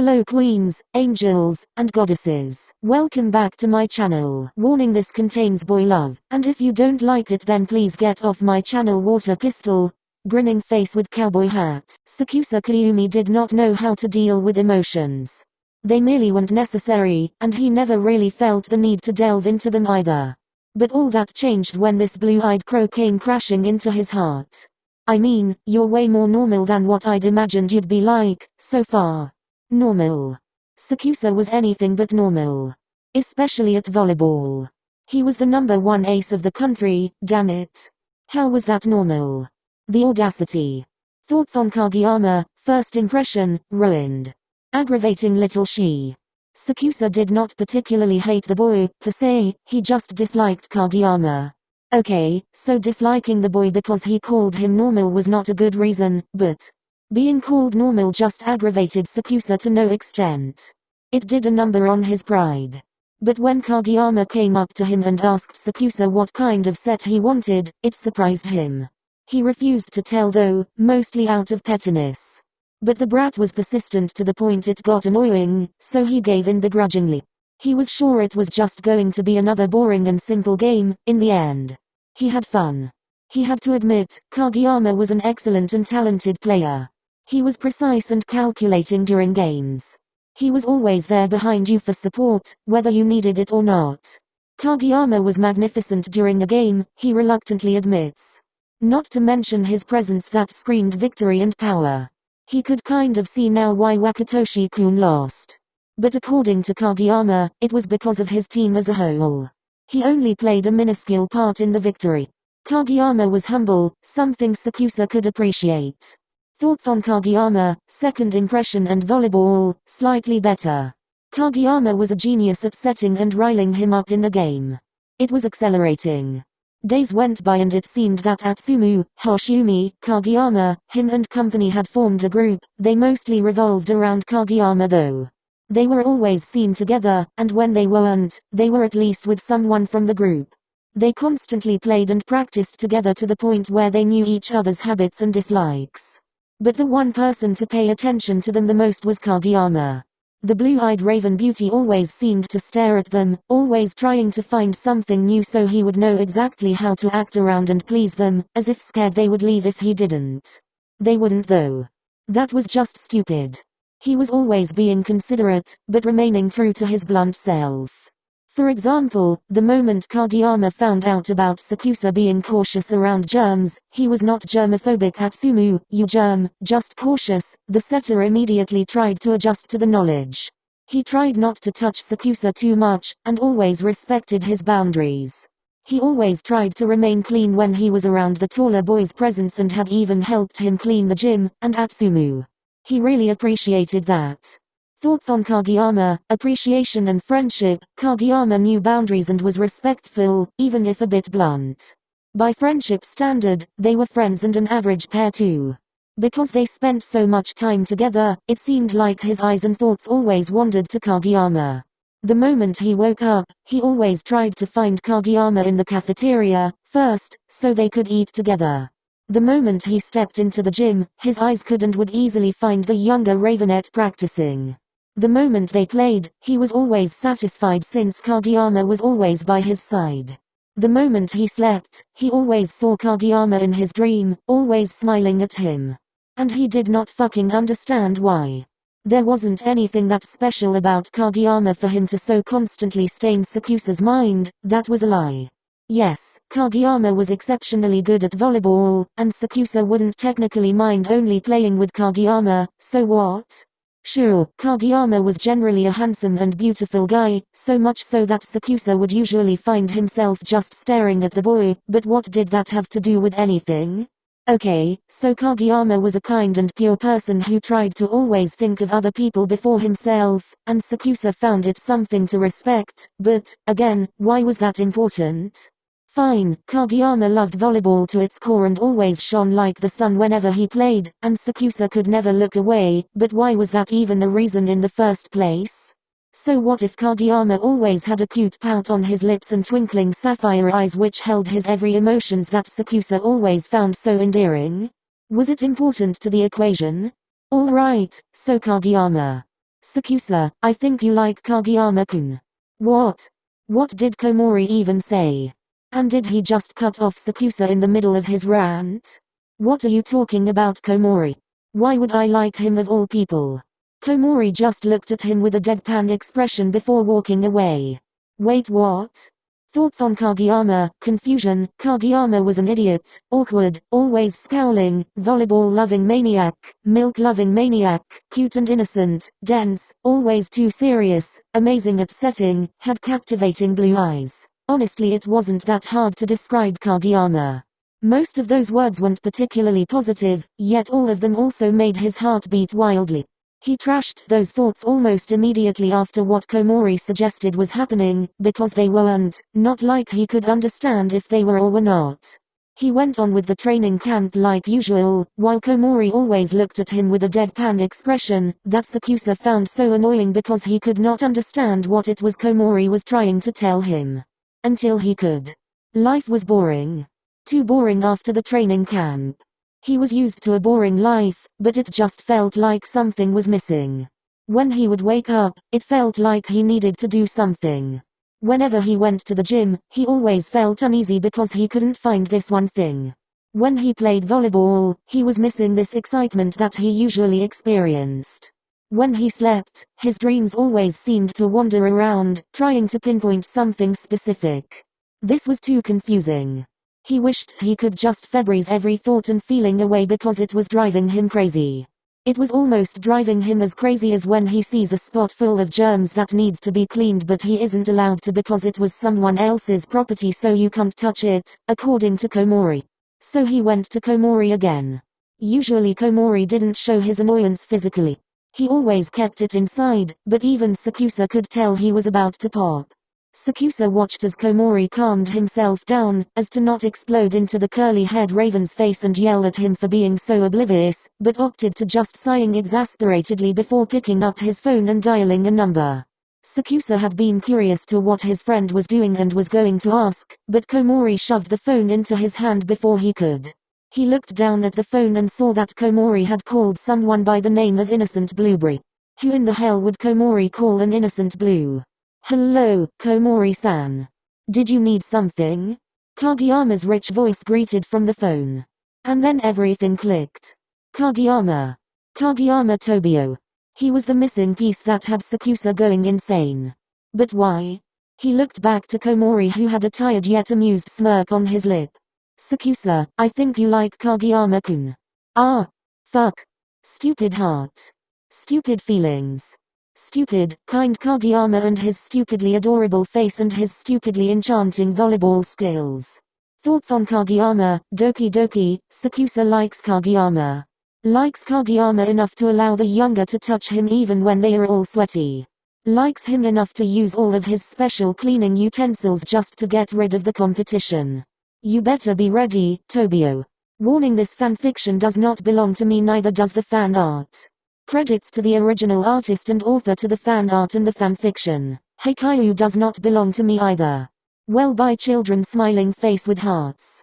Hello queens, angels, and goddesses. Welcome back to my channel. Warning: this contains boy love, and if you don't like it then please get off my channel. Water pistol. Grinning face with cowboy hat. Sakusa Kayumi did not know how to deal with emotions. They merely weren't necessary, and he never really felt the need to delve into them either. But all that changed when this blue-eyed crow came crashing into his heart. I mean, you're way more normal than what I'd imagined you'd be like, so far. Normal. Sakusa was anything but normal. Especially at volleyball. He was the #1 ace of the country, damn it. How was that normal? The audacity. Thoughts on Kageyama. First impression, ruined. Aggravating little she. Sakusa did not particularly hate the boy, per se, he just disliked Kageyama. Okay, so disliking the boy because he called him normal was not a good reason, but being called normal just aggravated Sakusa to no extent. It did a number on his pride. But when Kageyama came up to him and asked Sakusa what kind of set he wanted, it surprised him. He refused to tell though, mostly out of pettiness. But the brat was persistent to the point it got annoying, so he gave in begrudgingly. He was sure it was just going to be another boring and simple game. In the end, he had fun. He had to admit, Kageyama was an excellent and talented player. He was precise and calculating during games. He was always there behind you for support, whether you needed it or not. Kageyama was magnificent during a game, he reluctantly admits. Not to mention his presence that screamed victory and power. He could kind of see now why Wakatoshi-kun lost. But according to Kageyama, it was because of his team as a whole. He only played a minuscule part in the victory. Kageyama was humble, something Sakusa could appreciate. Thoughts on Kageyama. Second impression and volleyball, slightly better. Kageyama was a genius at setting and riling him up in the game. It was exhilarating. Days went by and it seemed that Atsumu, Hoshimi, Kageyama, him and company had formed a group. They mostly revolved around Kageyama though. They were always seen together, and when they weren't, they were at least with someone from the group. They constantly played and practiced together to the point where they knew each other's habits and dislikes. But the one person to pay attention to them the most was Kageyama. The blue-eyed raven beauty always seemed to stare at them, always trying to find something new so he would know exactly how to act around and please them, as if scared they would leave if he didn't. They wouldn't though. That was just stupid. He was always being considerate, but remaining true to his blunt self. For example, the moment Kageyama found out about Sakusa being cautious around germs, he was not germophobic. Atsumu, you germ, just cautious. The setter immediately tried to adjust to the knowledge. He tried not to touch Sakusa too much, and always respected his boundaries. He always tried to remain clean when he was around the taller boy's presence and had even helped him clean the gym, and Atsumu. He really appreciated that. Thoughts on Kageyama. Appreciation and friendship. Kageyama knew boundaries and was respectful, even if a bit blunt. By friendship standard, they were friends and an average pair too. Because they spent so much time together, it seemed like his eyes and thoughts always wandered to Kageyama. The moment he woke up, he always tried to find Kageyama in the cafeteria, first, so they could eat together. The moment he stepped into the gym, his eyes could and would easily find the younger ravenette practicing. The moment they played, he was always satisfied since Kageyama was always by his side. The moment he slept, he always saw Kageyama in his dream, always smiling at him. And he did not fucking understand why. There wasn't anything that special about Kageyama for him to so constantly stain Sakusa's mind. That was a lie. Yes, Kageyama was exceptionally good at volleyball, and Sakusa wouldn't technically mind only playing with Kageyama, so what? Sure, Kageyama was generally a handsome and beautiful guy, so much so that Sakusa would usually find himself just staring at the boy, but what did that have to do with anything? Okay, so Kageyama was a kind and pure person who tried to always think of other people before himself, and Sakusa found it something to respect, but, again, why was that important? Fine, Kageyama loved volleyball to its core and always shone like the sun whenever he played, and Sakusa could never look away, but why was that even a reason in the first place? So what if Kageyama always had a cute pout on his lips and twinkling sapphire eyes which held his every emotions that Sakusa always found so endearing? Was it important to the equation? Alright, so Kageyama Sakusa, I think you like Kageyama-kun. What? What did Komori even say? And did he just cut off Sakusa in the middle of his rant? What are you talking about, Komori? Why would I like him of all people? Komori just looked at him with a deadpan expression before walking away. Wait, what? Thoughts on Kageyama, confusion. Kageyama was an idiot, awkward, always scowling, volleyball-loving maniac, milk-loving maniac, cute and innocent, dense, always too serious, amazing at setting, had captivating blue eyes. Honestly, it wasn't that hard to describe Kageyama. Most of those words weren't particularly positive, yet all of them also made his heart beat wildly. He trashed those thoughts almost immediately after what Komori suggested was happening, because they weren't, not like he could understand if they were or were not. He went on with the training camp like usual, while Komori always looked at him with a deadpan expression, that Sakusa found so annoying because he could not understand what it was Komori was trying to tell him. Until he could. Life was boring. Too boring after the training camp. He was used to a boring life, but it just felt like something was missing. When he would wake up, it felt like he needed to do something. Whenever he went to the gym, he always felt uneasy because he couldn't find this one thing. When he played volleyball, he was missing this excitement that he usually experienced. When he slept, his dreams always seemed to wander around, trying to pinpoint something specific. This was too confusing. He wished he could just freeze every thought and feeling away because it was driving him crazy. It was almost driving him as crazy as when he sees a spot full of germs that needs to be cleaned but he isn't allowed to because it was someone else's property, so you can't touch it, according to Komori. So he went to Komori again. Usually Komori didn't show his annoyance physically. He always kept it inside, but even Sakusa could tell he was about to pop. Sakusa watched as Komori calmed himself down, as to not explode into the curly-haired raven's face and yell at him for being so oblivious, but opted to just sighing exasperatedly before picking up his phone and dialing a number. Sakusa had been curious to what his friend was doing and was going to ask, but Komori shoved the phone into his hand before he could. He looked down at the phone and saw that Komori had called someone by the name of Innocent Blueberry. Who in the hell would Komori call an Innocent Blue? Hello, Komori-san. Did you need something? Kageyama's rich voice greeted from the phone. And then everything clicked. Kageyama. Kageyama Tobio. He was the missing piece that had Sakusa going insane. But why? He looked back to Komori, who had a tired yet amused smirk on his lip. Sakusa, I think you like Kageyama-kun. Ah. Fuck. Stupid heart. Stupid feelings. Stupid, kind Kageyama and his stupidly adorable face and his stupidly enchanting volleyball skills. Thoughts on Kageyama. Doki doki. Sakusa likes Kageyama. Likes Kageyama enough to allow the younger to touch him even when they are all sweaty. Likes him enough to use all of his special cleaning utensils just to get rid of the competition. You better be ready, Tobio. Warning: this fanfiction does not belong to me, neither does the fan art. Credits to the original artist and author to the fan art and the fanfiction. Haikyuu does not belong to me either. Well, bye children, smiling face with hearts.